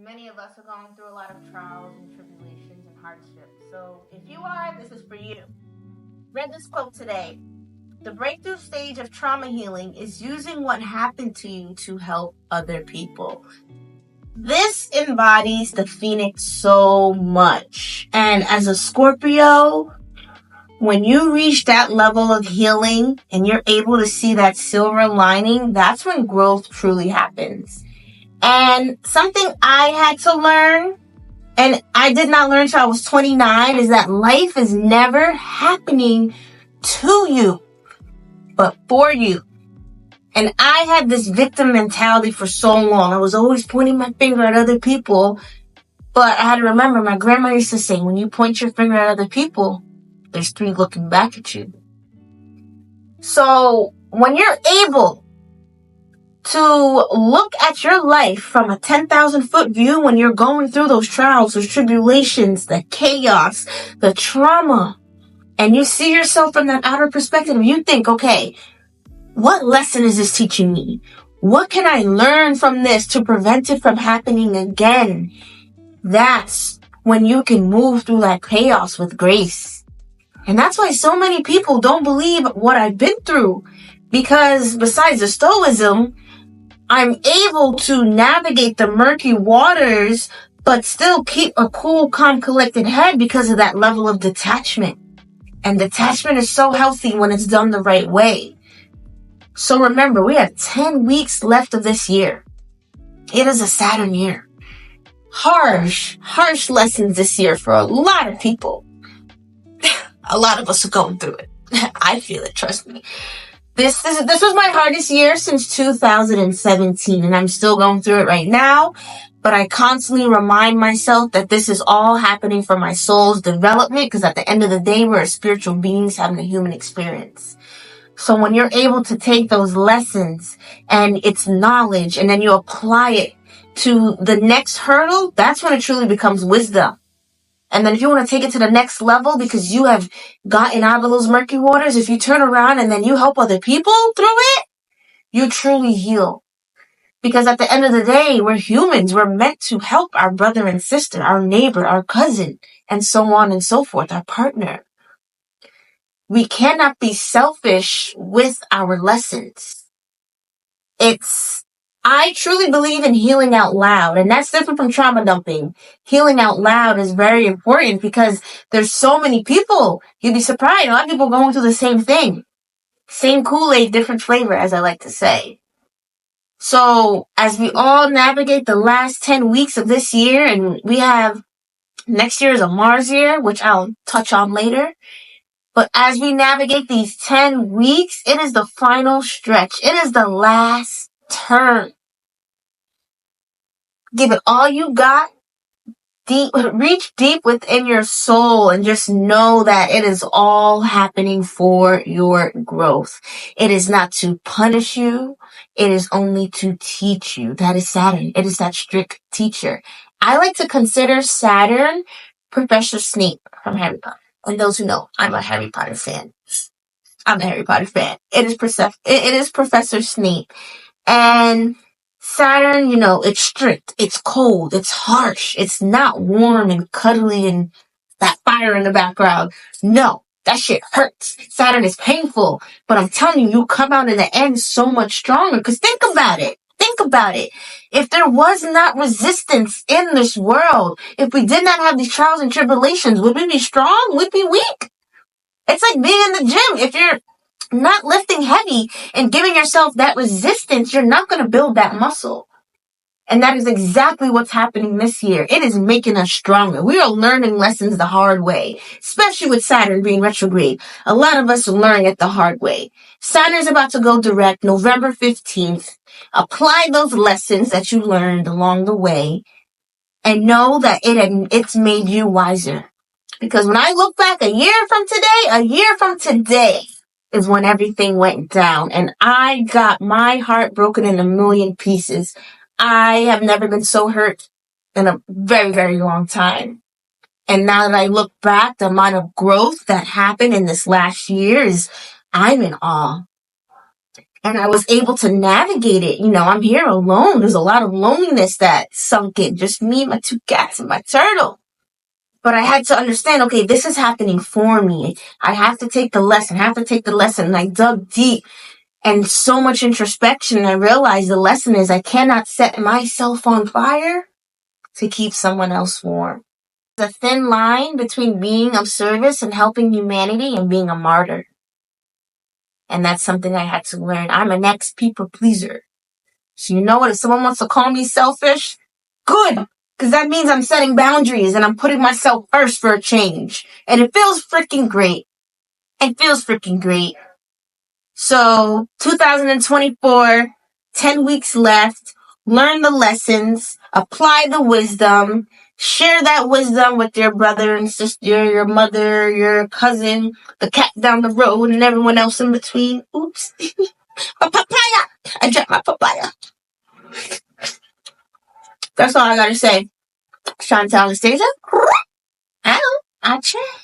Many of us are going through a lot of trials and tribulations and hardships. So if you are, this is for you. Read this quote today. The breakthrough stage of trauma healing is using what happened to you to help other people. This embodies the Phoenix so much. And as a Scorpio, when you reach that level of healing and you're able to see that silver lining, that's when growth truly happens. And something I had to learn, and I did not learn until I was 29, is that life is never happening to you, but for you. And I had this victim mentality for so long. I was always pointing my finger at other people. But I had to remember, my grandma used to say, when you point your finger at other people, there's 3 looking back at you. So when you're able to look at your life from a 10,000 foot view, when you're going through those trials, those tribulations, the chaos, the trauma, and you see yourself from that outer perspective, you think, okay, what lesson is this teaching me? What can I learn from this to prevent it from happening again? That's when you can move through that chaos with grace. And that's why so many people don't believe what I've been through. Because besides the stoicism, I'm able to navigate the murky waters, but still keep a cool, calm, collected head because of that level of detachment. And detachment is so healthy when it's done the right way. So remember, we have 10 weeks left of this year. It is a Saturn year. Harsh lessons this year for a lot of people. A lot of us are going through it. I feel it, trust me. This was my hardest year since 2017, and I'm still going through it right now. But I constantly remind myself that this is all happening for my soul's development, because at the end of the day, we're spiritual beings having a human experience. So when you're able to take those lessons and its knowledge, and then you apply it to the next hurdle, that's when it truly becomes wisdom. And then if you want to take it to the next level because you have gotten out of those murky waters, if you turn around and then you help other people through it, you truly heal. Because at the end of the day, we're humans. We're meant to help our brother and sister, our neighbor, our cousin, and so on and so forth, our partner. We cannot be selfish with our lessons. I truly believe in healing out loud, and that's different from trauma dumping. Healing out loud is very important because there's so many people. You'd be surprised. A lot of people going through the same thing. Same Kool-Aid, different flavor, as I like to say. So as we all navigate the last 10 weeks of this year, and we have next year is a Mars year, which I'll touch on later. But as we navigate these 10 weeks, it is the final stretch. It is the last turn. Give it all you got. Reach deep within your soul and just know that it is all happening for your growth. It is not to punish you. It is only to teach you. That is Saturn. It is that strict teacher. I like to consider Saturn Professor Snape from Harry Potter. And those who know, I'm a Harry Potter fan. It is Professor Snape. And Saturn, it's strict, it's cold, it's harsh, it's not warm and cuddly and that fire in the background. No, that shit hurts. Saturn is painful, but I'm telling you, you come out in the end so much stronger. Because think about it. If there was not resistance in this world, if we did not have these trials and tribulations, would we be strong? Would we be weak? It's like being in the gym. If you're not lifting heavy and giving yourself that resistance, you're not going to build that muscle. And that is exactly what's happening this year. It is making us stronger. We are learning lessons the hard way, especially with Saturn being retrograde. A lot of us are learning it the hard way. Saturn is about to go direct November 15th. Apply those lessons that you learned along the way and know that it's made you wiser. Because when I look back a year from today is when everything went down and I got my heart broken in a million pieces. I have never been so hurt in a very, very long time. And now that I look back, the amount of growth that happened in this last year I'm in awe. And I was able to navigate it. I'm here alone. There's a lot of loneliness that sunk in. Just me, my 2 cats, and my turtle. But I had to understand, okay, this is happening for me. I have to take the lesson. And I dug deep and so much introspection. And I realized the lesson is I cannot set myself on fire to keep someone else warm. There's a thin line between being of service and helping humanity and being a martyr. And that's something I had to learn. I'm an ex-people pleaser. So you know what? If someone wants to call me selfish, good. Because that means I'm setting boundaries and I'm putting myself first for a change. And it feels freaking great. So, 2024, 10 weeks left. Learn the lessons. Apply the wisdom. Share that wisdom with your brother and sister, your mother, your cousin, the cat down the road, and everyone else in between. Oops. A papaya! I dropped my papaya. That's all I gotta say. Chantal Anastasia. I try.